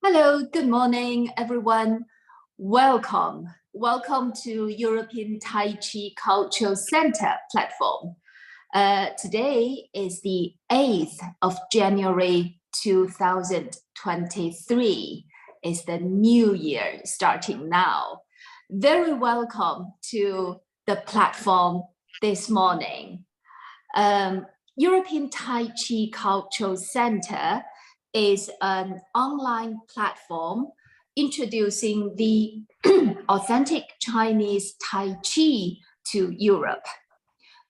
Hello, good morning, everyone. Welcome to European Tai Chi Cultural Center platform. Today is the 8th of January 2023. It's the new year starting now. Very welcome to the platform this morning. European Tai Chi Cultural Center is an online platform introducing the authentic Chinese Tai Chi to Europe.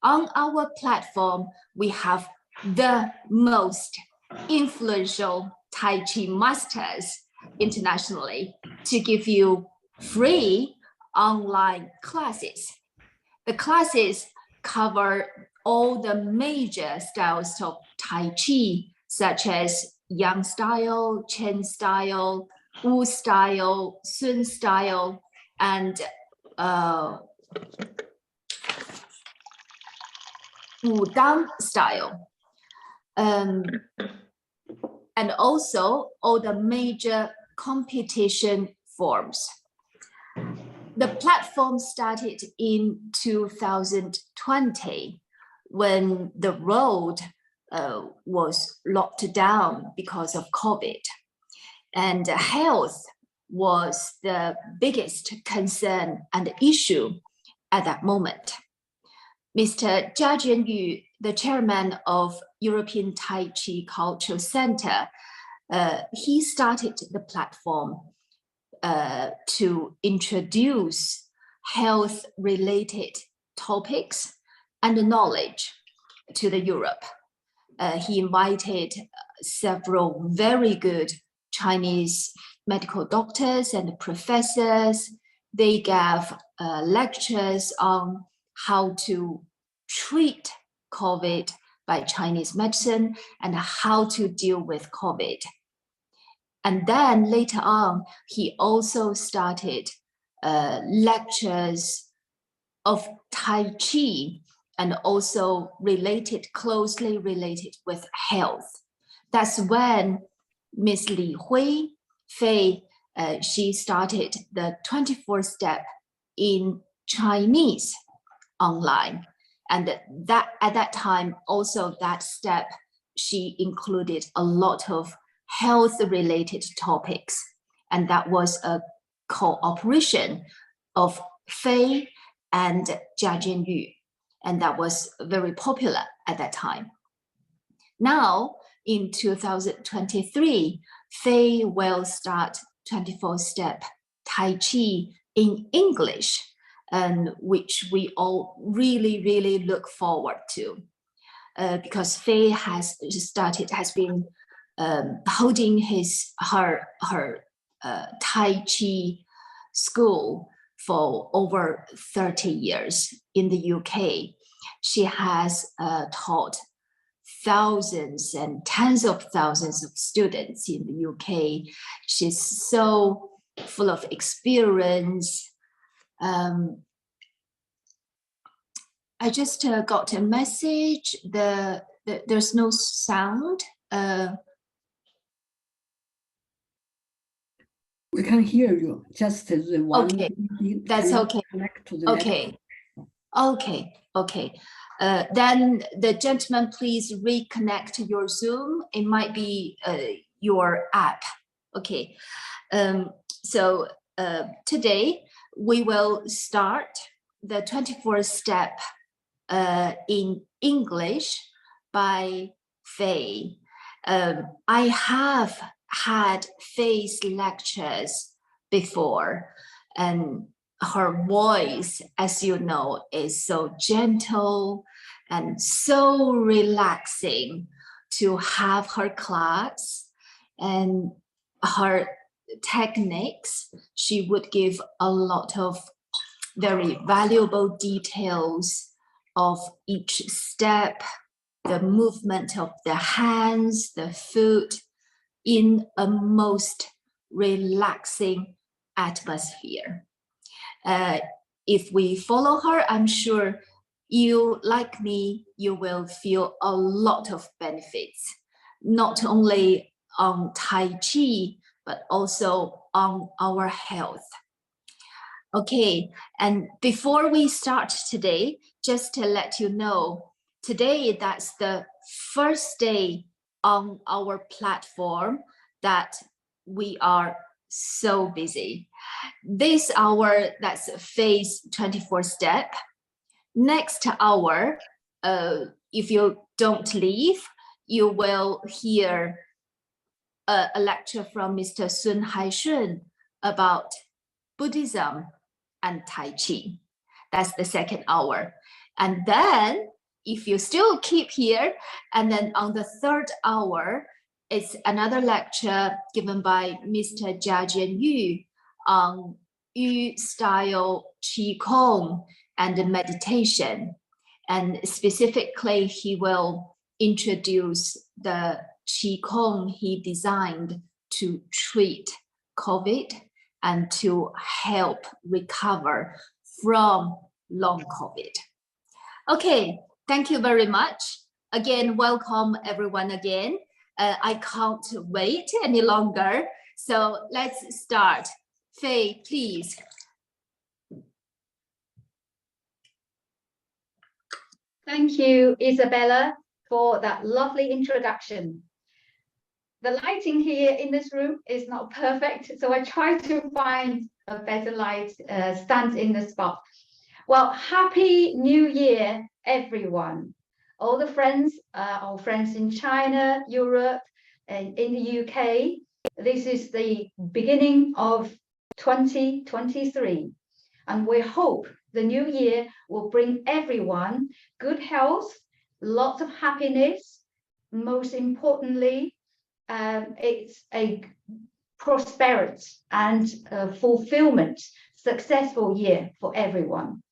On our platform, we have the most influential Tai Chi masters internationally to give you free online classes. The classes cover all the major styles of Tai Chi, such as Yang style, Chen style, Wu style, Sun style, and Wudang style. And also all the major competition forms. The platform started in 2020 when the road was locked down because of COVID. And health was the biggest concern and issue at that moment. Mr. Jia Jianyu, the chairman of European Tai Chi Cultural Center, he started the platform to introduce health-related topics and knowledge to the Europe. He invited several very good Chinese medical doctors and professors. They gave lectures on how to treat COVID by Chinese medicine and how to deal with COVID. And then later on, he also started lectures of Tai Chi and also closely related with health. That's when Miss Li Faye, she started the 24 step in Chinese online. And that at that time, also that step, she included a lot of health-related topics. And that was a cooperation of Faye and Jia Jianyu. And that was very popular at that time. Now, in 2023, Faye will start 24-step Tai Chi in English, and which we all really look forward to, because Faye has been holding her Tai Chi school for over 30 years in the UK. She has taught thousands and tens of thousands of students in the UK. She's so full of experience. I just got a message. There's no sound. We can hear you. Just the one. Okay, that's okay. Okay. Then the gentleman, please reconnect your Zoom. It might be your app. Okay. So today we will start the 24 step in English by Faye. I have had Faye's lectures before, and her voice, as you know, is so gentle and so relaxing to have her class and her techniques. She would give a lot of very valuable details of each step, the movement of the hands, the foot, in a most relaxing atmosphere. If we follow her, I'm sure you, like me, you will feel a lot of benefits, not only on Tai Chi, but also on our health. Okay, and before we start today, just to let you know, today that's the first day on our platform that we are so busy. This hour, that's phase 24 step. Next hour, if you don't leave, you will hear a lecture from Mr. Sun Haishun about Buddhism and Tai Chi. That's the second hour. And then if you still keep here, and then on the third hour, it's another lecture given by Mr. Jia Jianyu on Yu style Qigong and meditation. And specifically, he will introduce the Qigong he designed to treat COVID and to help recover from long COVID. Okay, thank you very much. Again, welcome everyone again. I can't wait any longer. So let's start. Faye, please. Thank you, Isabella, for that lovely introduction. The lighting here in this room is not perfect, so I try to find a better light stand in the spot. Well, Happy New Year, everyone. All the friends, our friends in China, Europe, and in the UK. This is the beginning of 2023, and we hope the new year will bring everyone good health, lots of happiness. Most importantly, it's a prosperous and fulfillment, successful year for everyone.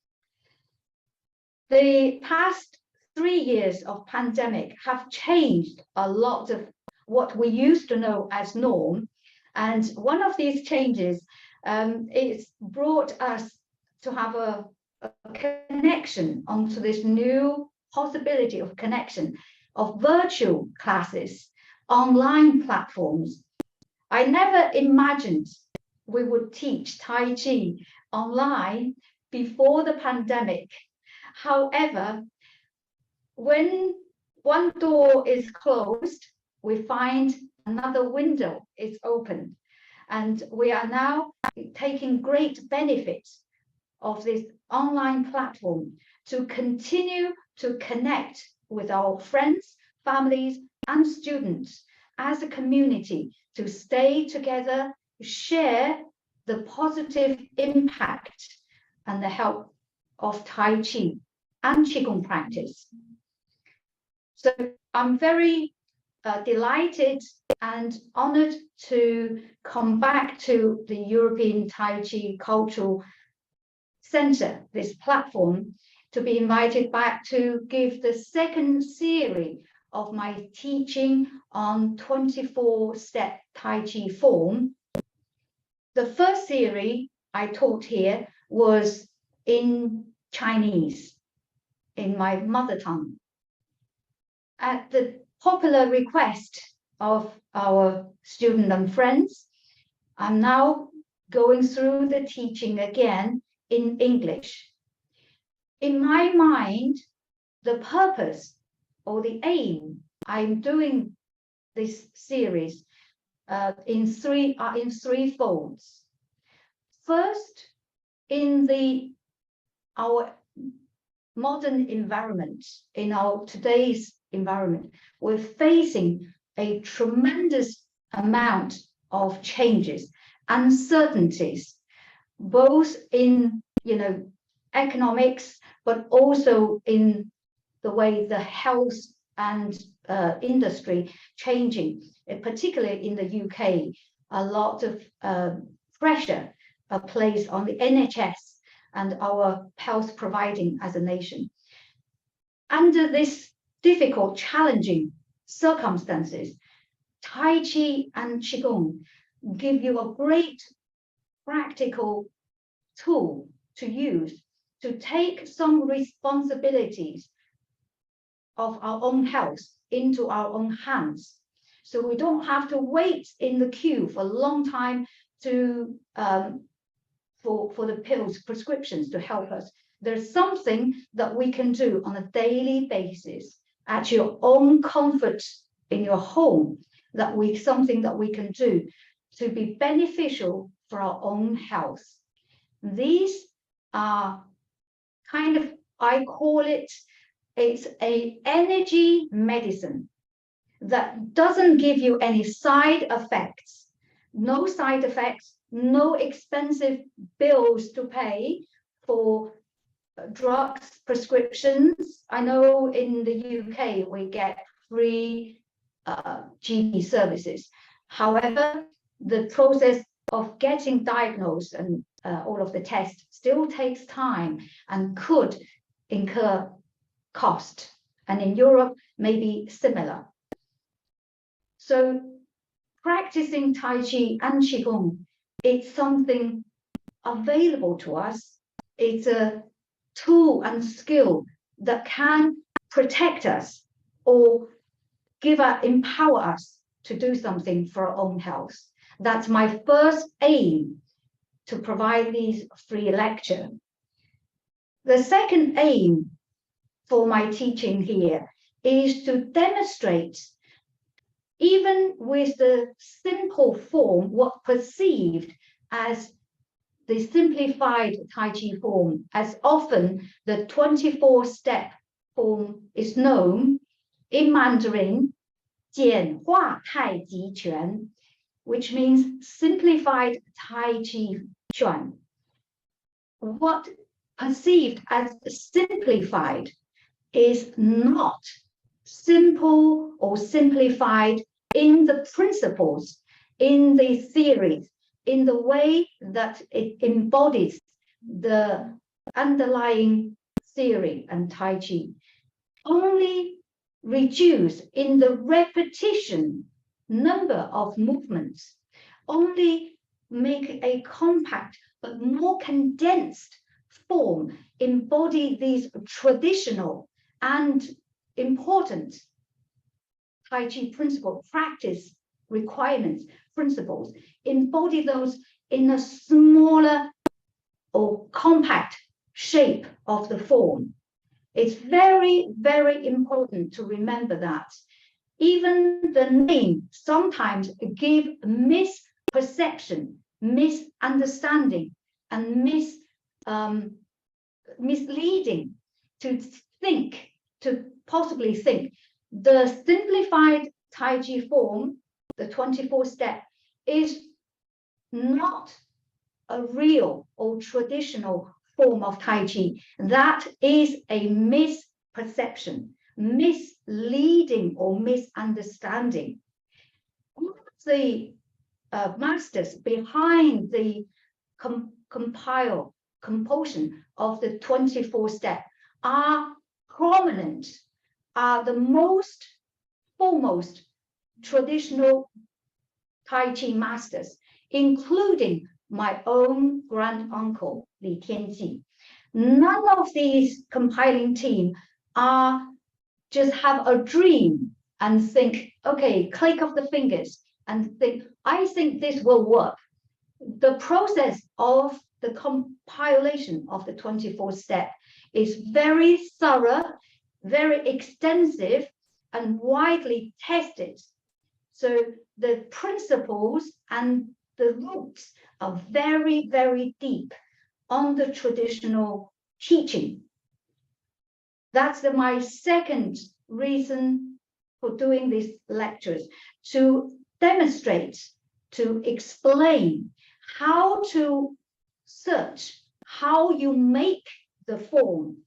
The past 3 years of pandemic have changed a lot of what we used to know as norm. And one of these changes is brought us to have a connection onto this new possibility of connection of virtual classes, online platforms. I never imagined we would teach Tai Chi online before the pandemic. However, when one door is closed, we find another window is open, and we are now taking great benefit of this online platform to continue to connect with our friends, families, and students as a community, to stay together, share the positive impact and the help of Tai Chi and Qigong practice. So I'm very delighted and honored to come back to the European Tai Chi Cultural Center, this platform, to be invited back to give the second series of my teaching on 24-step Tai Chi form. The first series I taught here was in Chinese, in my mother tongue. At the popular request of our students and friends, I'm now going through the teaching again in English. In my mind, the purpose or the aim, I'm doing this series in three folds. First, in our modern environment, in our today's environment, we're facing a tremendous amount of changes, uncertainties, both in economics, but also in the way the health and industry changing, particularly in the UK. A lot of pressure placed on the NHS and our health providing as a nation. Under this difficult, challenging circumstances, Tai Chi and Qigong give you a great practical tool to use to take some responsibilities of our own health into our own hands, So we don't have to wait in the queue for a long time to for the pills prescriptions to help us. There's something that we can do on a daily basis at your own comfort in your home, something that we can do to be beneficial for our own health. These are kind of, I call it's a energy medicine that doesn't give you any side effects, no side effects, no expensive bills to pay for drugs, prescriptions. I know in the UK we get free GP services. However, the process of getting diagnosed and all of the tests still takes time and could incur cost. And in Europe, maybe similar. So practicing Tai Chi and Qigong, it's something available to us. It's a tool and skill that can protect us or empower us to do something for our own health. That's my first aim, to provide these free lecture. The second aim for my teaching here is to demonstrate, even with the simple form, what perceived as the simplified Tai Chi form, as often the 24-step form is known in Mandarin, 简化太极拳, which means simplified Tai Chi Chuan. What perceived as simplified is not simple or simplified in the principles, in the theories, in the way that it embodies the underlying theory and Tai Chi, only reduce in the repetition number of movements, only make a compact but more condensed form, embody these traditional and important Tai Chi principle practice requirements, principles, embody those in a smaller or compact shape of the form. It's very, very important to remember that. Even the name sometimes give misperception, misunderstanding, and misleading to possibly think the simplified Tai Chi form, the 24-step, is not a real or traditional form of Tai Chi. That is a misperception, misleading or misunderstanding. The masters behind the compulsion of the 24-step are prominent, are the most foremost traditional Tai Chi masters, including my own grand uncle, Li Tianji. None of these compiling team are just have a dream and think, okay, click of the fingers and think, I think this will work. The process of the compilation of the 24-step is very thorough, very extensive, and widely tested. So the principles and the roots are very, very deep on the traditional teaching. That's my second reason for doing these lectures, to demonstrate, to explain how to search, how you make the form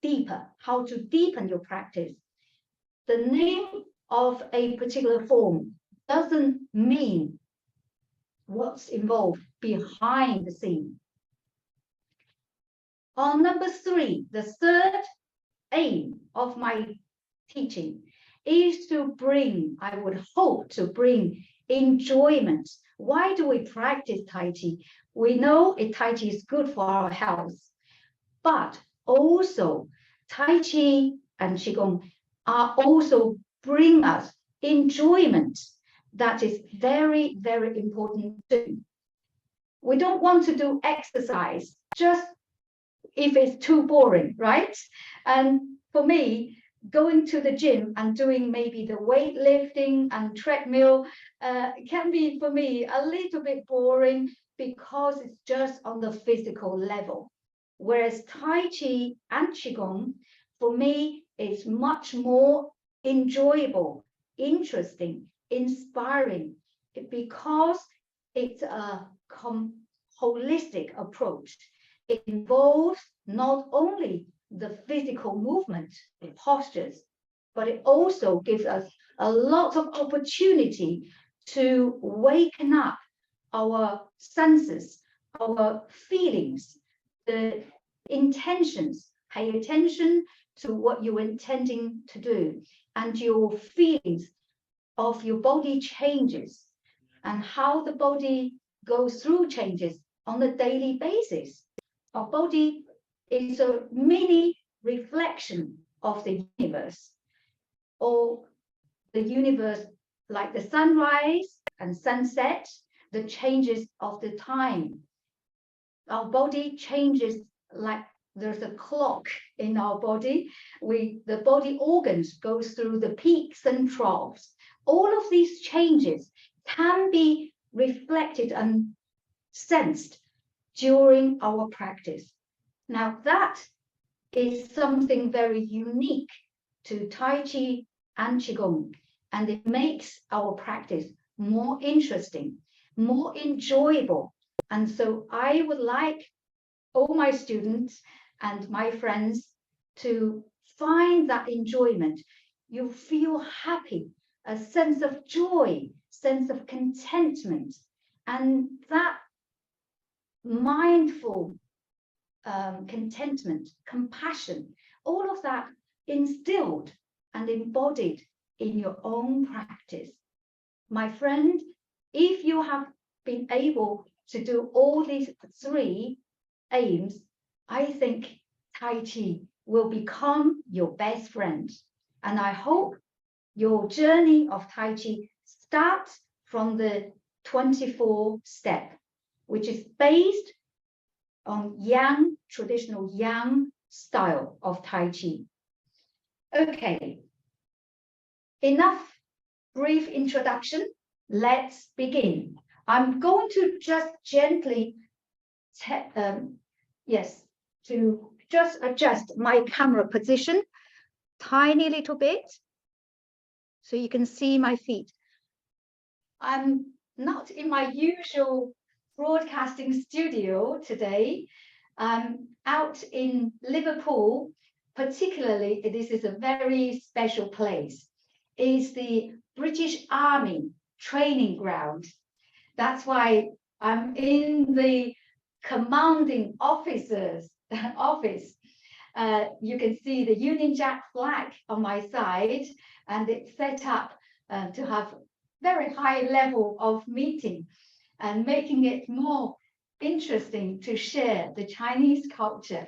deeper, how to deepen your practice. The name of a particular form doesn't mean what's involved behind the scene. On number 3, the third aim of my teaching is to bring, I would hope to bring enjoyment. Why do we practice Tai Chi? We know Tai Chi is good for our health, but also Tai Chi and Qigong are also bring us enjoyment that is very, very important too. We don't want to do exercise just if it's too boring, right? And for me, going to the gym and doing maybe the weightlifting and treadmill can be for me a little bit boring because it's just on the physical level. Whereas Tai Chi and Qigong, for me, is much more enjoyable, interesting, inspiring, because it's a holistic approach. It involves not only the physical movement, the postures, but it also gives us a lot of opportunity to waken up our senses, our feelings, the intentions. Pay attention to what you're intending to do, and your feelings of your body changes and how the body goes through changes on a daily basis. Our body is a mini reflection of the universe, or the universe, like the sunrise and sunset, the changes of the time. Our body changes like there's a clock in our body. The body organs goes through the peaks and troughs. All of these changes can be reflected and sensed during our practice. Now that is something very unique to Tai Chi and Qigong, and it makes our practice more interesting, more enjoyable. And so I would like all my students and my friends to find that enjoyment. You feel happy, a sense of joy, sense of contentment, and that mindful contentment, compassion, all of that instilled and embodied in your own practice. My friend, if you have been able to do all these three aims, I think Tai Chi will become your best friend. And I hope your journey of Tai Chi starts from the 24 step, which is based on Yang, traditional Yang style of Tai Chi. Okay, enough brief introduction. Let's begin. I'm going to just gently, to just adjust my camera position tiny little bit so you can see my feet. I'm not in my usual broadcasting studio today. I'm out in Liverpool. Particularly, this is a very special place. It's the British Army training ground. That's why I'm in the commanding officer's office. You can see the Union Jack flag on my side, and it's set up to have very high level of meeting and making it more interesting to share the Chinese culture.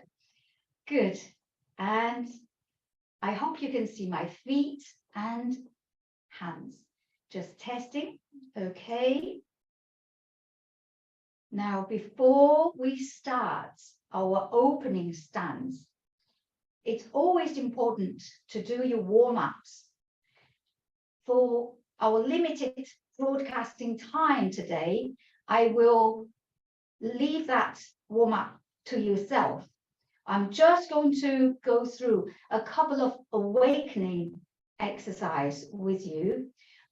Good. And I hope you can see my feet and hands. Just testing. Okay. Now, before we start our opening stance, it's always important to do your warm-ups. For our limited broadcasting time today, I will leave that warm-up to yourself. I'm just going to go through a couple of awakening exercise with you.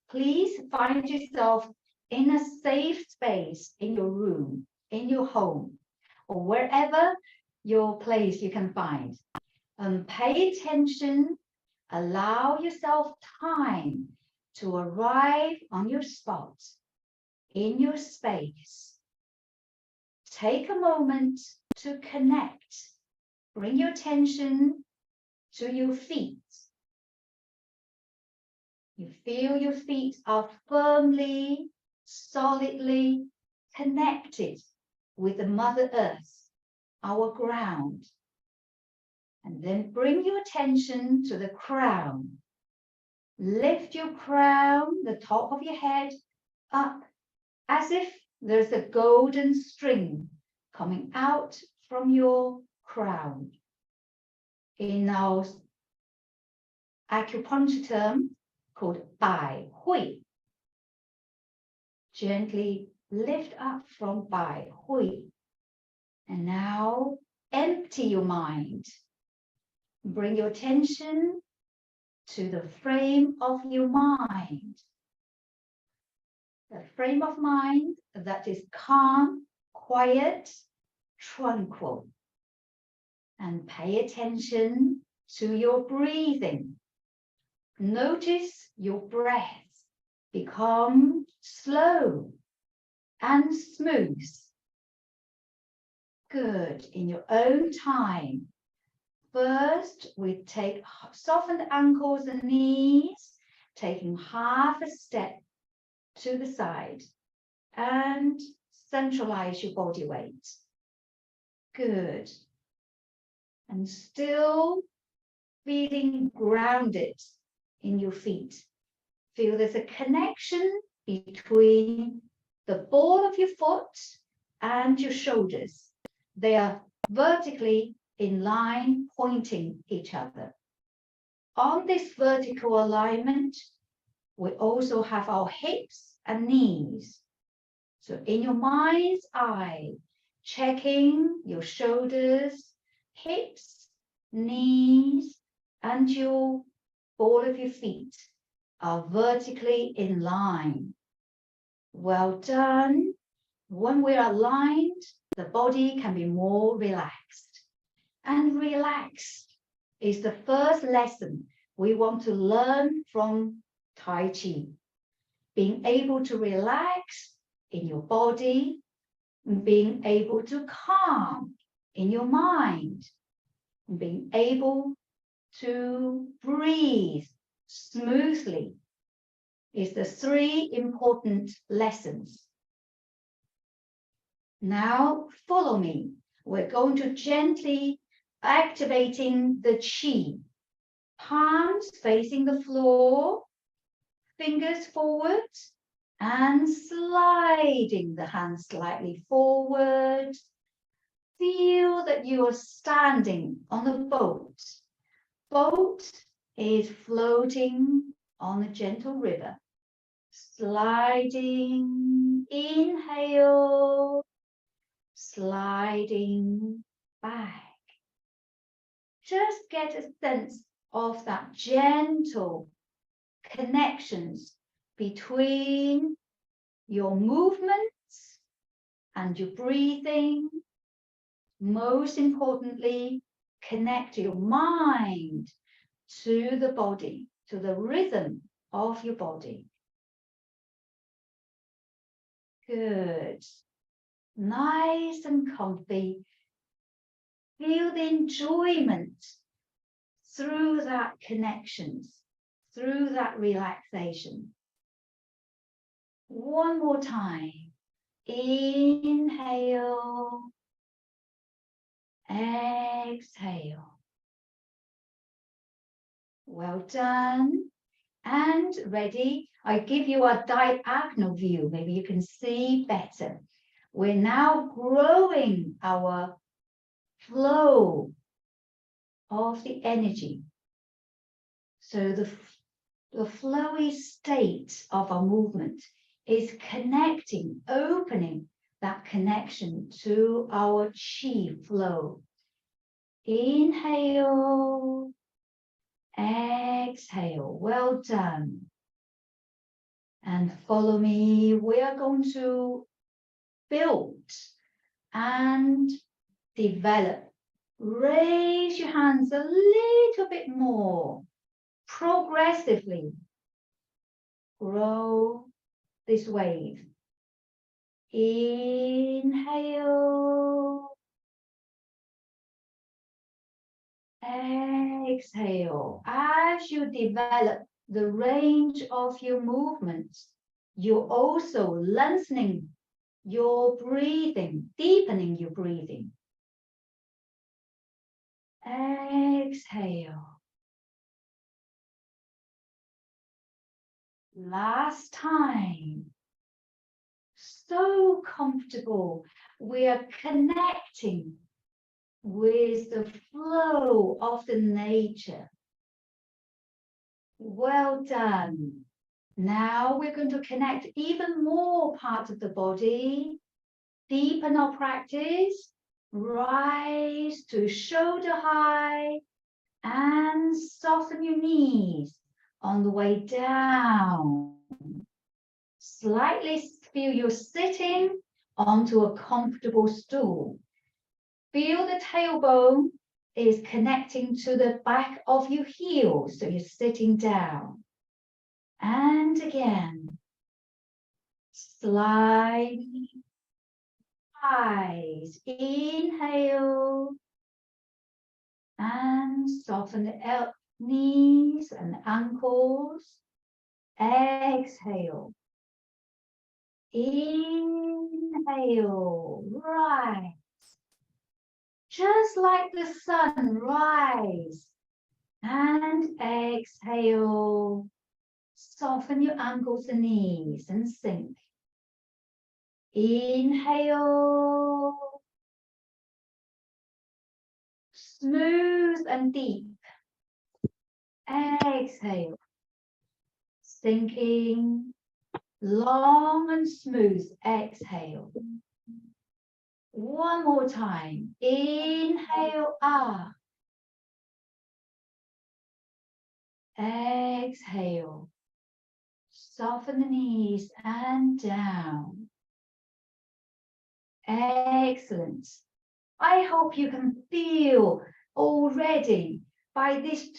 Please find yourself in a safe space in your room, in your home, or wherever your place you can find. Pay attention, allow yourself time to arrive on your spot, in your space. Take a moment to connect. Bring your attention to your feet. You feel your feet are firmly, solidly connected with the Mother Earth, our ground. And then bring your attention to the crown. Lift your crown, the top of your head, up as if there's a golden string coming out from your crown. In our acupuncture term called Bai Hui. Gently lift up from Bai Hui. And now empty your mind. Bring your attention to the frame of your mind. The frame of mind that is calm, quiet, tranquil. And pay attention to your breathing. Notice your breath become slow and smooth. Good. In your own time. First, we take softened ankles and knees, taking half a step to the side and centralize your body weight. Good. And still feeling grounded in your feet. Feel there's a connection between the ball of your foot and your shoulders. They are vertically in line, pointing each other. On this vertical alignment, we also have our hips and knees. So in your mind's eye, checking your shoulders, hips, knees, and your ball of your feet are vertically in line. Well done. When we're aligned, the body can be more relaxed. And relaxed is the first lesson we want to learn from Tai Chi. Being able to relax in your body, being able to calm in your mind, being able to breathe smoothly is the three important lessons. Now follow me. We're going to gently activating the Qi. Palms facing the floor, fingers forward, and sliding the hands slightly forward. Feel that you are standing on a boat. Boat is floating on a gentle river. Sliding, inhale, sliding back. Just get a sense of that gentle connections between your movements and your breathing. Most importantly, connect your mind to the body, to the rhythm of your body. Good. Nice and comfy. Feel the enjoyment through that connections, through that relaxation. One more time. Inhale. Exhale. Well done. And ready. I give you a diagonal view. Maybe you can see better. We're now growing our flow of the energy. So the flowy state of our movement is connecting, opening that connection to our Qi flow. Inhale, exhale. Well done. And follow me. We are going to build and develop. Raise your hands a little bit more. Progressively grow this wave. Inhale. Exhale. As you develop the range of your movements, you're also lengthening your breathing, deepening your breathing. Exhale. Last time. So comfortable. We are connecting with the flow of the nature. Well done. Now we're going to connect even more parts of the body. Deepen our practice. Rise to shoulder high and soften your knees on the way down. Slightly feel you're sitting onto a comfortable stool. Feel the tailbone is connecting to the back of your heels, so you're sitting down. And again, slide, rise, inhale, and soften the knees and ankles. Exhale. Inhale, rise. Just like the sun, rise. And exhale. Soften your ankles and knees and sink. Inhale. Smooth and deep. Exhale. Sinking. Long and smooth. Exhale. One more time. Inhale up. Exhale. Soften the knees and down. Excellent. I hope you can feel already by this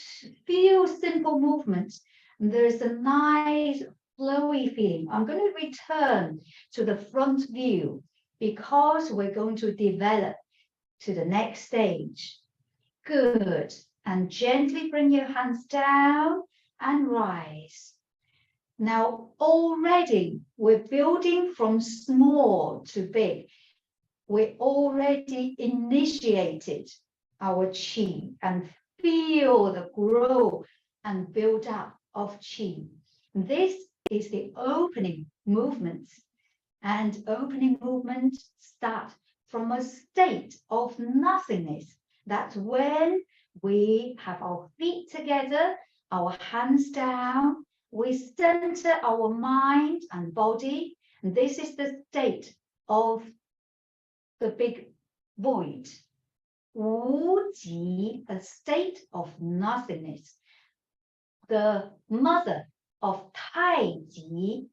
few simple movements, there's a nice flowy feeling. I'm going to return to the front view because we're going to develop to the next stage. Good. And gently bring your hands down and rise. Now, already we're building from small to big. We already initiated our qi and feel the growth and build up of qi. This is the opening movement. And opening movements start from a state of nothingness. That's when we have our feet together, our hands down, we center our mind and body. And this is the state of the big void. Wu Ji, a state of nothingness. The mother of Taiji,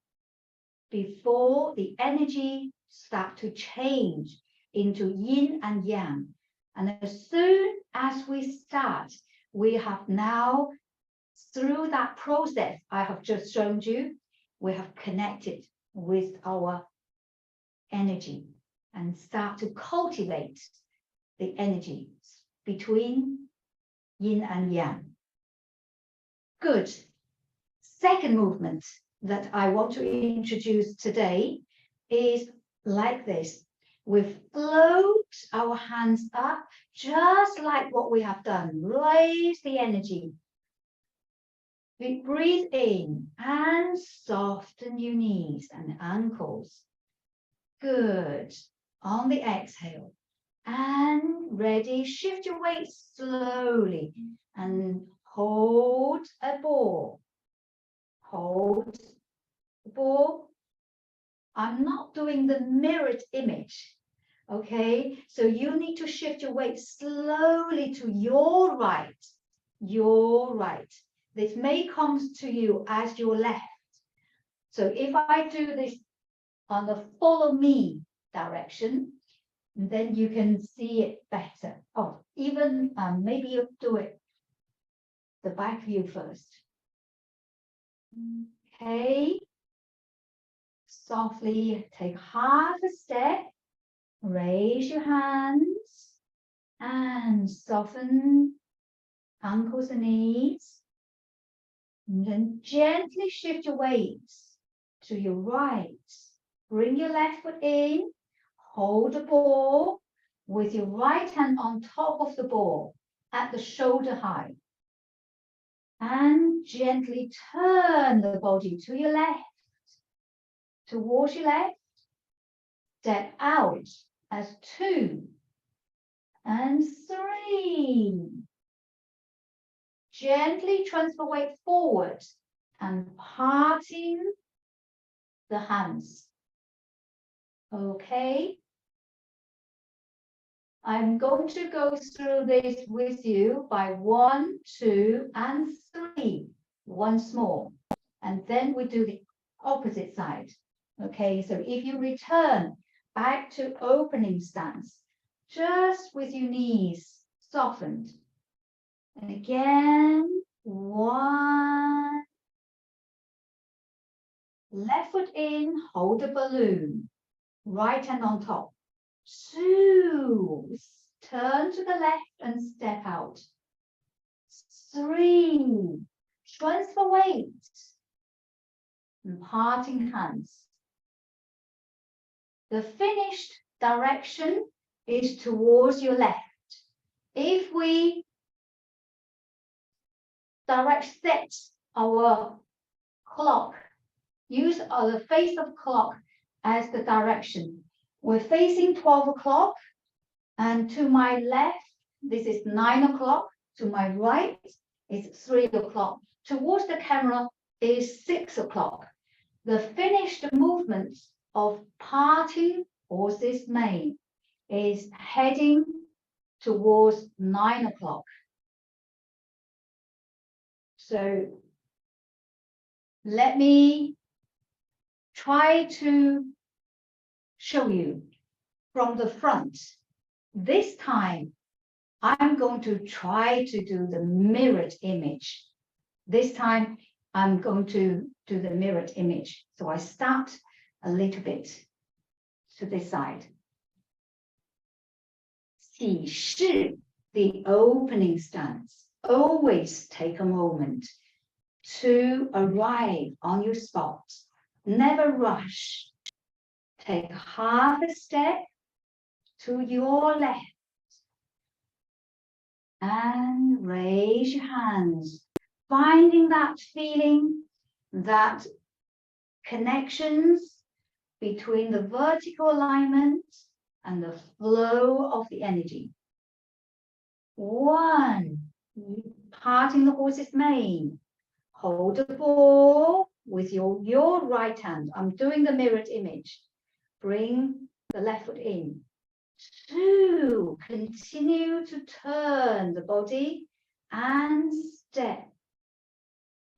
before the energy start to change into yin and yang. And as soon as we start, we have now, through that process I have just shown you, we have connected with our energy and start to cultivate the energy between yin and yang. Good. Second movement that I want to introduce today is like this. We float our hands up just like what we have done. Raise the energy. We breathe in and soften your knees and ankles. Good. On the exhale. And ready, shift your weight slowly and hold a ball. Hold the ball. I'm not doing the mirrored image, okay? So you need to shift your weight slowly to your right. Your right. This may come to you as your left. So if I do this on the follow me direction, then you can see it better. Oh, even maybe you do it the back view first. Okay. Softly take half a step. Raise your hands and soften ankles and knees. And then gently shift your weights to your right. Bring your left foot in. Hold the ball with your right hand on top of the ball at the shoulder height. And gently turn the body to your left, towards your left. Step out as 2 and 3. Gently transfer weight forward and parting the hands. Okay. I'm going to go through this with you by 1, 2, and 3 once more. And then we do the opposite side. Okay, so if you return back to opening stance, just with your knees softened. And again, 1. Left foot in, hold the balloon. Right hand on top. 2. Turn to the left and step out. 3. Transfer weight. And parting hands. The finished direction is towards your left. If we set our clock, use the face of clock as the direction. We're facing 12 o'clock, and to my left, this is 9 o'clock. To my right is 3 o'clock. Towards the camera is 6 o'clock. The finished movement of parting horse's mane is heading towards 9 o'clock. So let me try to show you from the front. This time, I'm going to try to do the mirrored image. This time, I'm going to do the mirrored image. So I start a little bit to this side. 起势, the opening stance. Always take a moment to arrive on your spot. Never rush. Take half a step to your left and raise your hands, finding that feeling, that connections between the vertical alignment and the flow of the energy. 1, parting the horse's mane. Hold the ball with your right hand. I'm doing the mirrored image. Bring the left foot in. 2, continue to turn the body and step.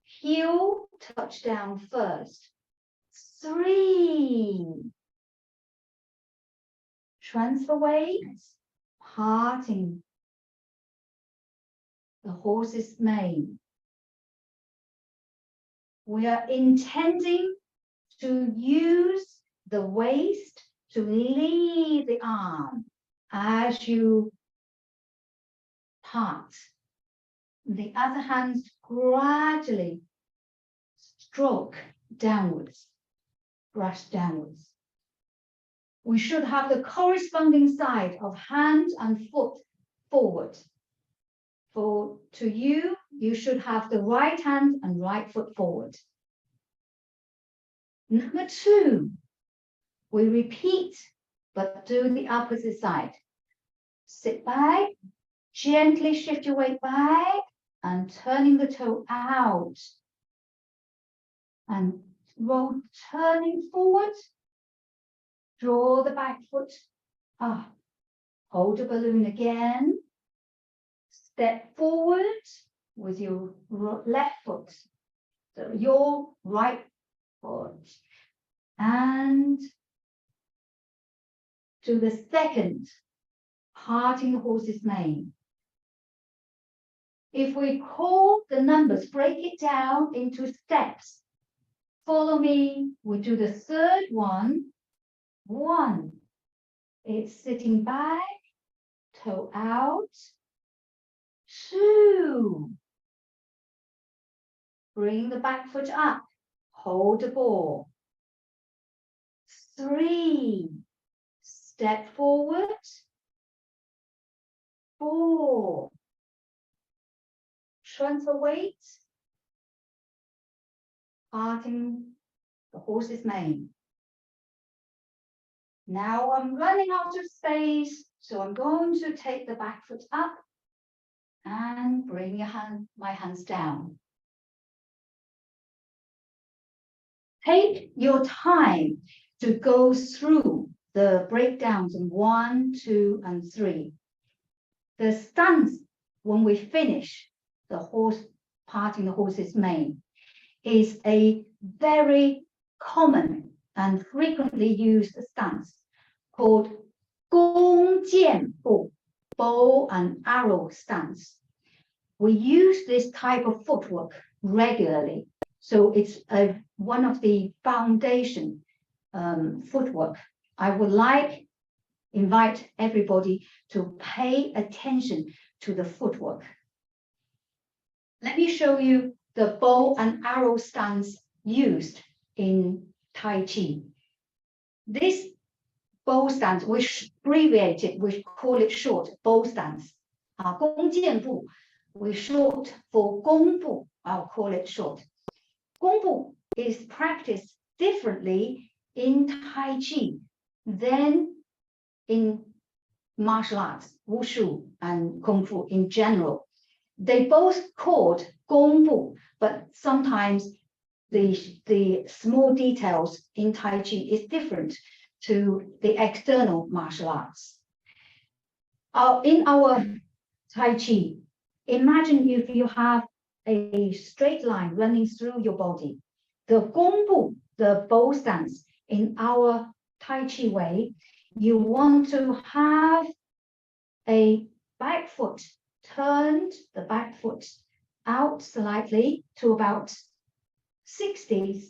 Heel, touch down first. 3, transfer weight, parting the horse's mane. We are intending to use the waist to lead the arm as you part. The other hand gradually stroke downwards, brush downwards. We should have the corresponding side of hand and foot forward. To you, you should have the right hand and right foot forward. Number 2, we repeat, but do the opposite side. Sit back, gently shift your weight back, and turning the toe out. And roll, turning forward, draw the back foot up. Hold the balloon again. Step forward with your left foot, so your right foot, and to the second, parting the horse's mane. If we call the numbers, break it down into steps. Follow me. We do the third one. 1, it's sitting back, toe out. 2, bring the back foot up, hold the ball. 3, step forward. 4, transfer weight, parting the horse's mane. Now I'm running out of space, so I'm going to take the back foot up and bring my hands down. Take your time to go through the breakdowns in 1, 2, and 3. The stance when we finish the horse parting the horse's mane is a very common and frequently used stance called 弓箭步, bow and arrow stance. We use this type of footwork regularly, so it's one of the foundation footwork. I would invite everybody to pay attention to the footwork. Let me show you the bow and arrow stance used in Tai Chi. This bow stance, we abbreviate it, we call it short, bow stance. 弓箭步, we short for 弓步, I'll call it short. 弓步 is practiced differently in Tai Chi than in martial arts, wushu and kung fu in general. They both called 弓步, but sometimes the small details in Tai Chi is different to the external martial arts. In our Tai Chi, imagine if you have a straight line running through your body. The 弓步, the bow stance, in our Tai Chi way, you want to have a back foot turned, the back foot out slightly to about 60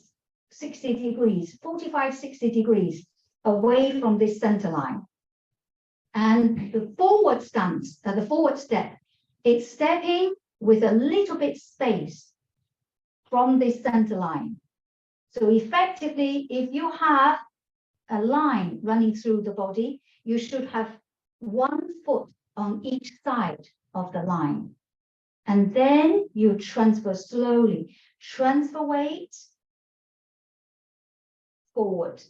degrees, 45, 60 degrees away from this center line. And the forward stance, the forward step, it's stepping with a little bit space from this center line. So effectively, if you have a line running through the body, you should have one foot on each side of the line. And then you transfer slowly, transfer weight forward.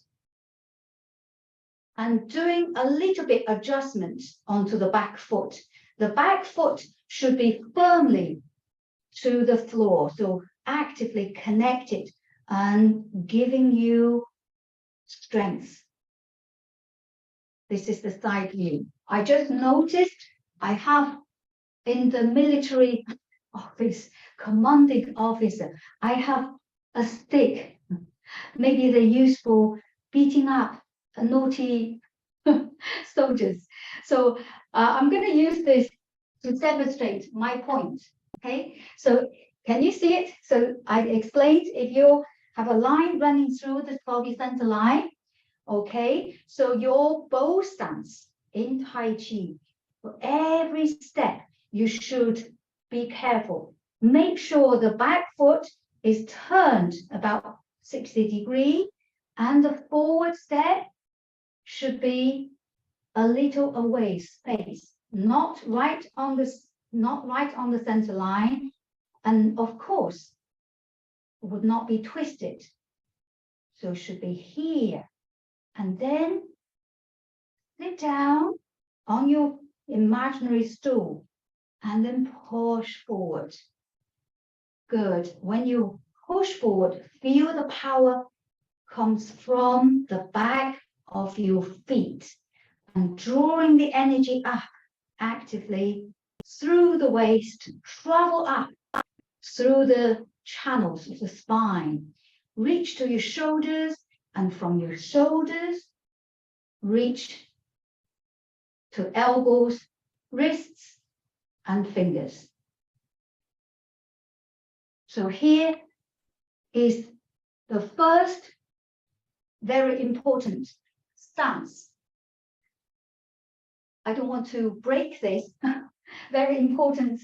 And doing a little bit adjustment onto the back foot. The back foot should be firmly to the floor, so actively connected and giving you strength. This is the side view. I just noticed I have in the military office, commanding officer, I have a stick. Maybe they're used for beating up naughty soldiers. So I'm going to use this to demonstrate my point. Okay, so can you see it? So I explained if you have a line running through the body center line. Okay, so your bow stance in Tai Chi, for every step, you should be careful. Make sure the back foot is turned about 60 degrees and the forward step should be a little away space, not right on the center line, and of course would not be twisted. So it should be here. And then sit down on your imaginary stool and then push forward. Good. When you push forward, feel the power comes from the back of your feet and drawing the energy up actively through the waist, travel up through the channels of the spine, reach to your shoulders, and from your shoulders, reach to elbows, wrists, and fingers. So here is the first very important stance. I don't want to break this. Very important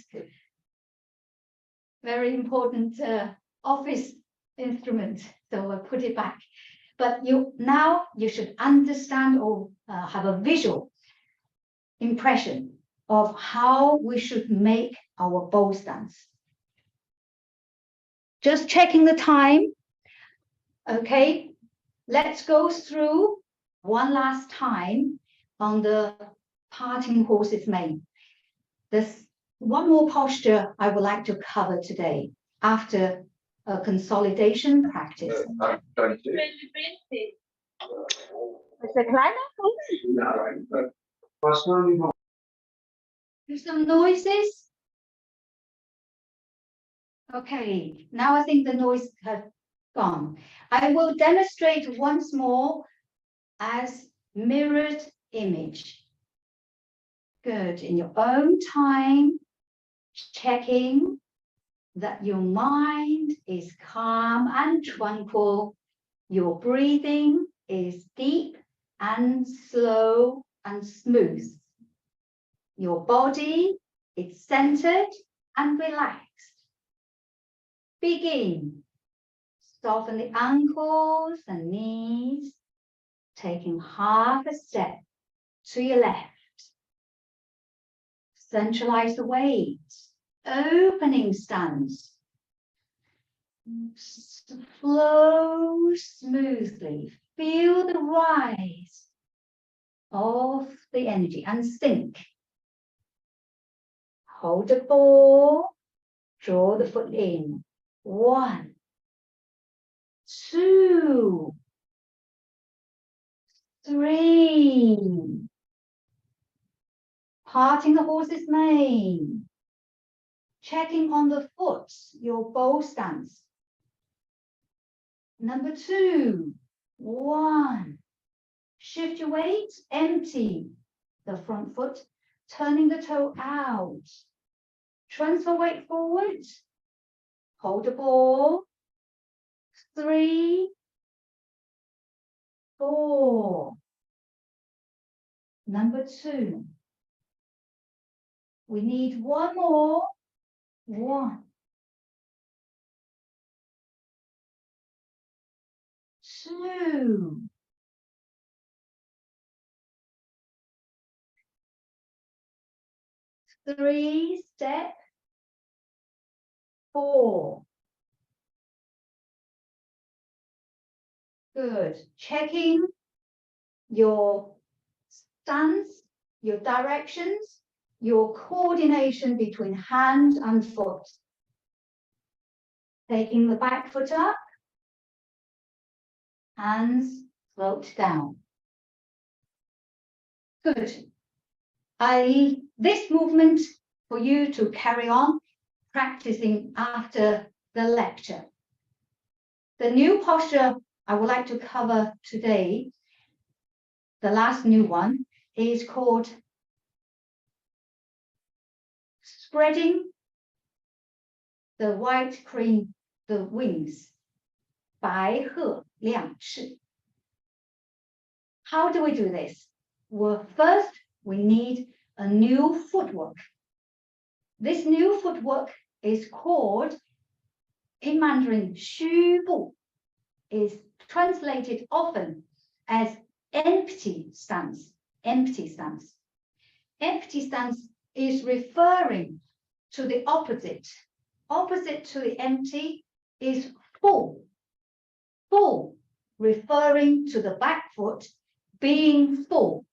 office instrument. So I put it back. But now you should understand or have a visual impression of how we should make our bow stance. Just checking the time. Okay, let's go through one last time on the parting horse's mane. There's one more posture I would like to cover today after a consolidation practice. There's some noises. Okay, now I think the noise has gone. I will demonstrate once more as mirrored image. Good. In your own time, checking that your mind is calm and tranquil. Your breathing is deep and slow and smooth. Your body is centered and relaxed. Begin. Soften the ankles and knees, taking half a step to your left. Centralize the weight, opening stance. Flow smoothly. Feel the rise of the energy and sink. Hold the ball, draw the foot in. 1, 2, 3. Parting the horse's mane. Checking on the foot, your bow stance. Number 2, 1. Shift your weight, empty the front foot, turning the toe out. Transfer weight forward. Hold the ball. 3, 4. Number 2. We need one more. 1, 2. 3, step. 4. Good. Checking your stance, your directions, your coordination between hand and foot. Taking the back foot up, hands float down. Good. This movement for you to carry on practicing after the lecture. The new posture I would like to cover today, the last new one, is called spreading the white crane, the wings. Bai He Liang Chi. How do we do this? Well, first, we need a new footwork. This new footwork is called, in Mandarin, 虚步, is translated often as empty stance. Empty stance. Empty stance is referring to the opposite. Opposite to the empty is full. Full, referring to the back foot being full.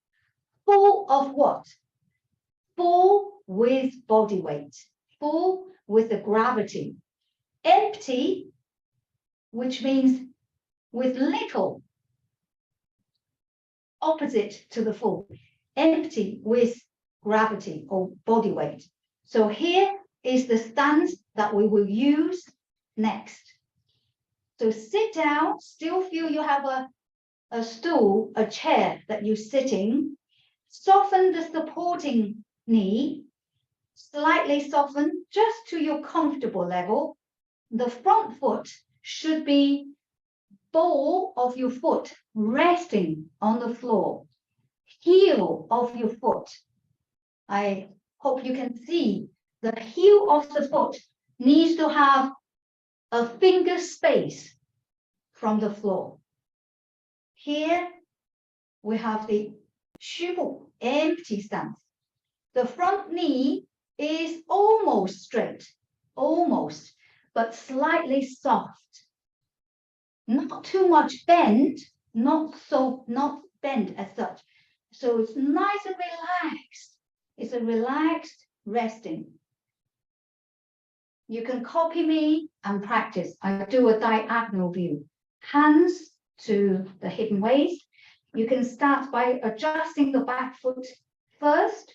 Full of what? Full with body weight. Full with the gravity. Empty, which means with little. Opposite to the full. Empty with gravity or body weight. So here is the stance that we will use next. So sit down, still feel you have a stool, a chair that you're sitting. Soften the supporting knee, slightly soften just to your comfortable level. The front foot should be ball of your foot resting on the floor. Heel of your foot. I hope you can see the heel of the foot needs to have a finger space from the floor. Here we have the 虚步, empty stance. The front knee is almost straight, almost, but slightly soft. not too much bent, not bent as such. So it's nice and relaxed. It's a relaxed resting. You can copy me and practice. I do a diagonal view. Hands to the hip and waist. You can start by adjusting the back foot first.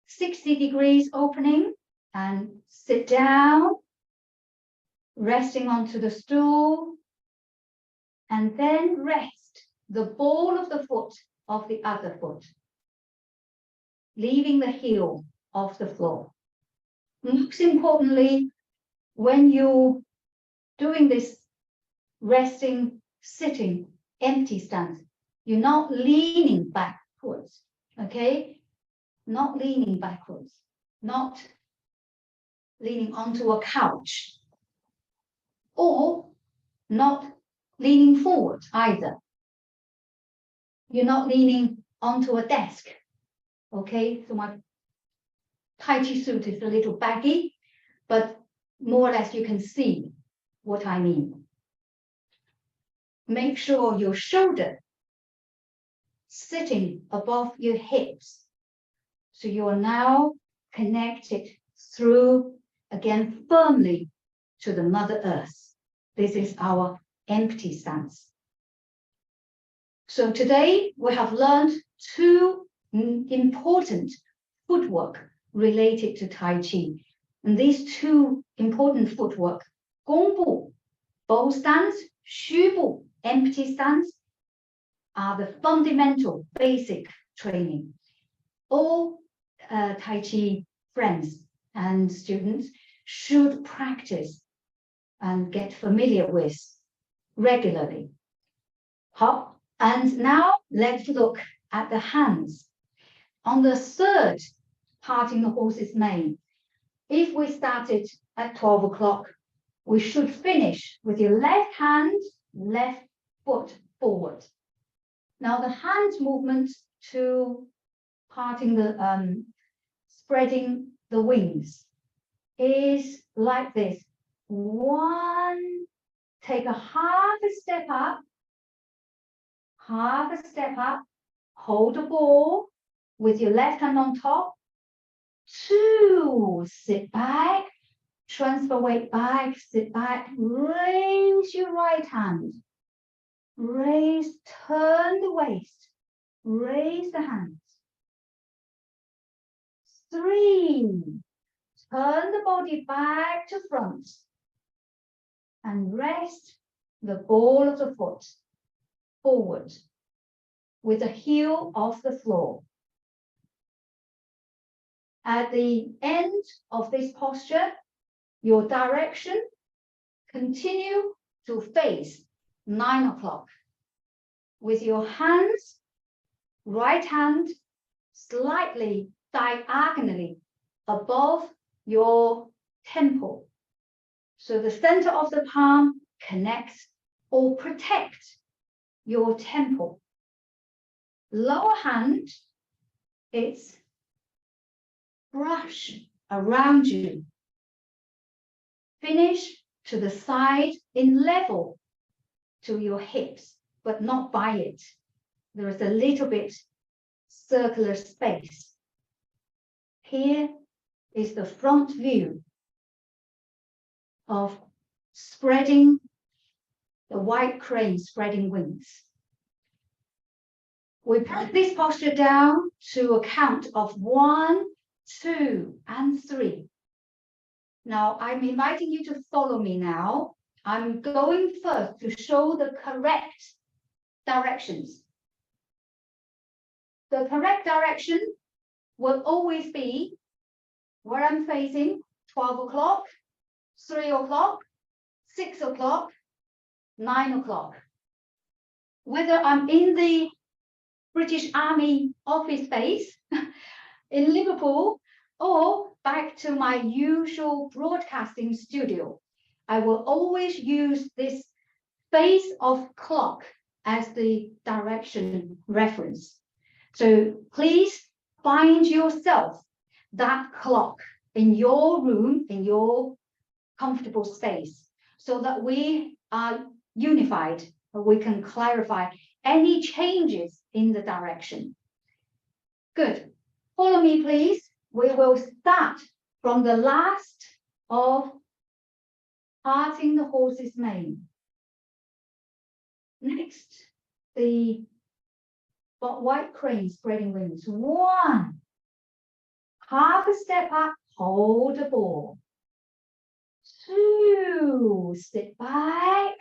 60 degrees opening and sit down, resting onto the stool, and then rest the ball of the foot of the other foot, leaving the heel off the floor. Most importantly, when you're doing this resting, sitting, empty stance, you're not leaning backwards, okay? Not leaning backwards, not leaning onto a couch, or not leaning forward either. You're not leaning onto a desk, okay? So my Tai Chi suit is a little baggy, but more or less you can see what I mean. Make sure your shoulder sitting above your hips. So you are now connected through, again, firmly to the Mother Earth. This is our empty stance. So today we have learned two important footwork related to Tai Chi. And these two important footwork, Gong Bu, bow stance, Xu Bu, empty stance, are the fundamental basic training. All Tai Chi friends and students should practice and get familiar with regularly. And now let's look at the hands. On the third parting the horse's mane, if we started at 12 o'clock, we should finish with your left hand, left foot forward. Now the hand movement to parting the, spreading the wings is like this. One, take a half a step up, hold the ball with your left hand on top. Two, sit back, transfer weight back, sit back, raise your right hand, raise, turn the waist, raise the hands. Three, turn the body back to front and rest the ball of the foot forward with the heel off the floor. At the end of this posture, your direction continue to face 9 o'clock with your hands, right hand slightly diagonally above your temple. So the center of the palm connects or protects your temple. Lower hand, it's brush around you. Finish to the side in level to your hips, but not by it. There is a little bit circular space. Here is the front view of spreading the white crane, spreading wings. We put this posture down to a count of 1, 2, and 3. Now, I'm inviting you to follow me now. I'm going first to show the correct directions. The correct direction will always be where I'm facing, 12 o'clock, 3 o'clock, 6 o'clock, 9 o'clock. Whether I'm in the British Army office space in Liverpool or back to my usual broadcasting studio, I will always use this face of clock as the direction reference. So please find yourself that clock in your room, in your comfortable space, so that we are unified, we can clarify any changes in the direction. Good. Follow me, please. We will start from the last of parting the horse's mane. Next, the white crane spreading wings. 1, half a step up, hold the ball. 2, sit back,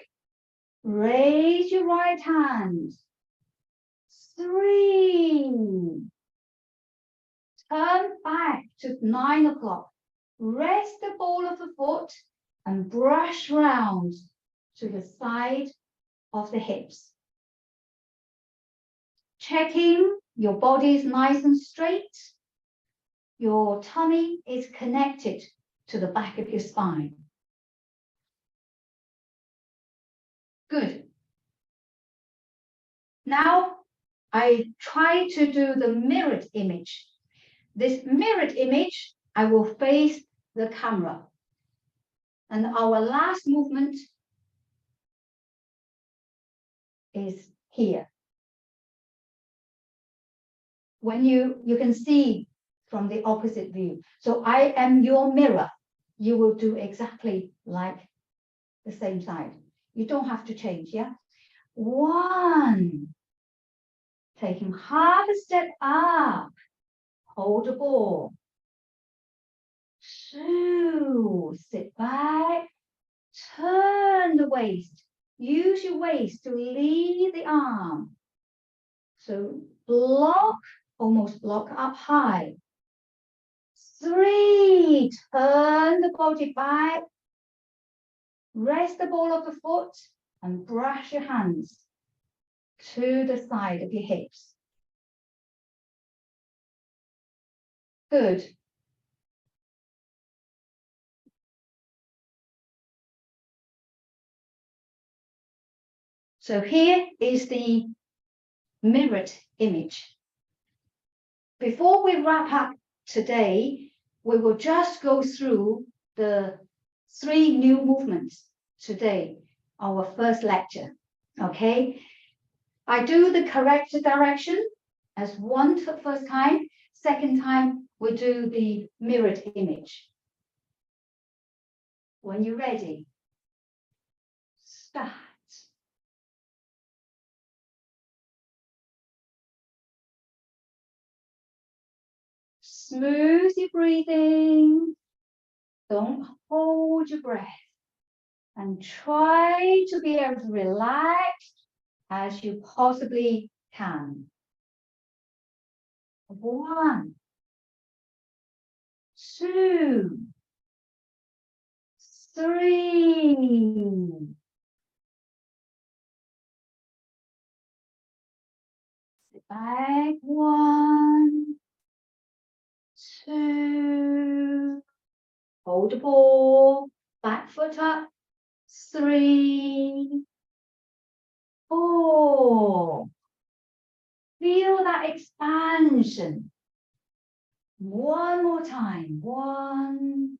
raise your right hand. 3, turn back to 9 o'clock. Rest the ball of the foot and brush round to the side of the hips. Checking your body is nice and straight. Your tummy is connected to the back of your spine. Good. Now I try to do the mirrored image. This mirrored image, I will face the camera. And our last movement is here. When you can see from the opposite view. So I am your mirror. You will do exactly like the same side. You don't have to change, yeah? 1, taking half a step up, hold the ball. 2, sit back, turn the waist. Use your waist to lead the arm. So block, almost block up high. 3, turn the body back. Rest the ball of the foot and brush your hands to the side of your hips. Good. So here is the mirrored image. Before we wrap up today, we will just go through the 3 new movements today, our first lecture, okay? I do the correct direction as 1 for the first time. Second time, we do the mirrored image. When you're ready, start. Smooth your breathing. Don't hold your breath. And try to be as relaxed as you possibly can. 1, 2, 3. Sit back. 1, 2. Hold the ball. Back foot up. 3, 4. Feel that expansion. 1 more time. 1,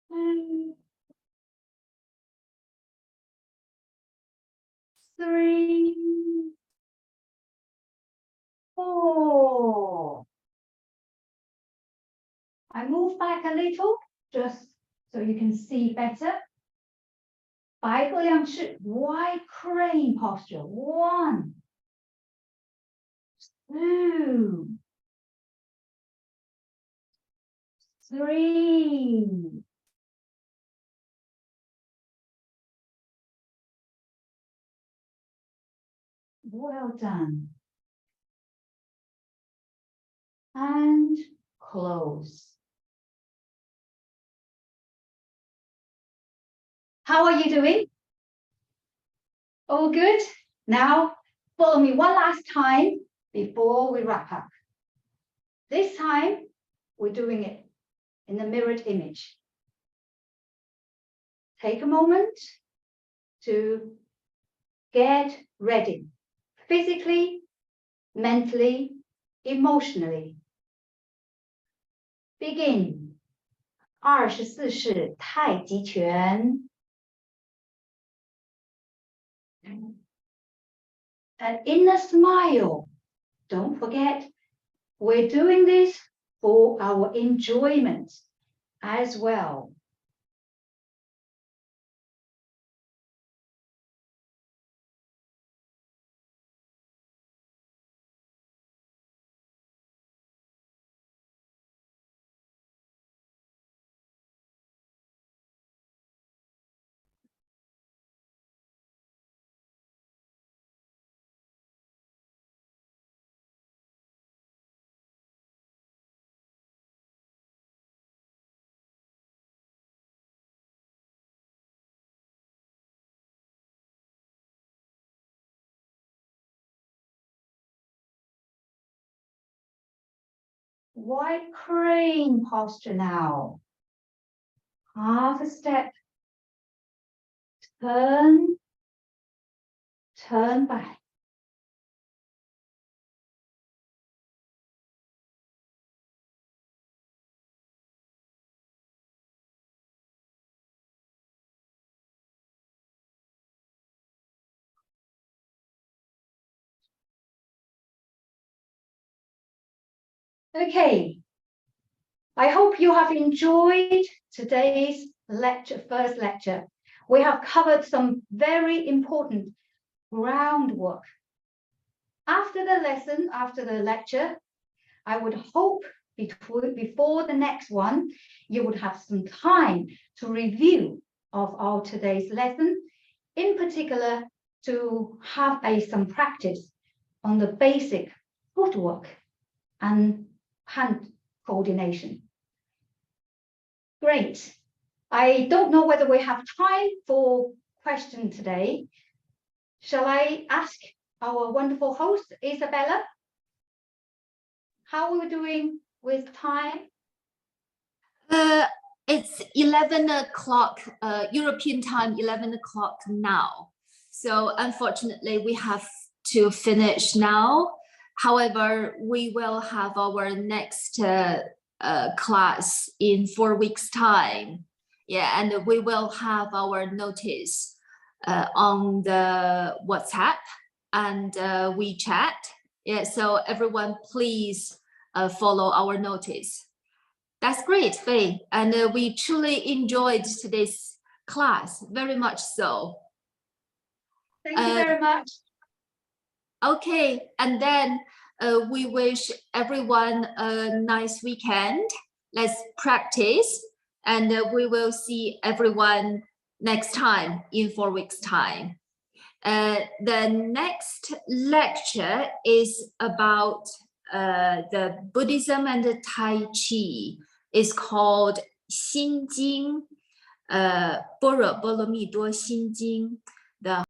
2, 3, 4. I move back a little, just so you can see better. Bai He Liang Chi, wide crane posture. 1, 2, 3. Well done. And close. How are you doing? All good? Now, follow me one last time before we wrap up. This time, we're doing it in the mirrored image. Take a moment to get ready, physically, mentally, emotionally. Begin. 24式太极拳 an inner smile. Don't forget, we're doing this for our enjoyment as well. Wide crane posture now. Half a step. Turn back. Okay, I hope you have enjoyed today's first lecture. We have covered some very important groundwork. After the lesson, after the lecture, I would hope before the next one, you would have some time to review of our today's lesson, in particular to have some practice on the basic footwork and hand coordination. Great. I don't know whether we have time for questions today. Shall I ask our wonderful host, Isabella? How are we doing with time? It's 11 o'clock, European time, 11 o'clock now. So unfortunately, we have to finish now. However, we will have our next class in 4 weeks' time. Yeah, and we will have our notice on the WhatsApp and WeChat. Yeah, so everyone, please follow our notice. That's great, Faye. And we truly enjoyed today's class, very much so. Thank you very much. Okay, and then we wish everyone a nice weekend. Let's practice, and we will see everyone next time in 4 weeks' time. The next lecture is about the Buddhism and the Tai Chi. It's called 心经, 般若波罗蜜多心经. The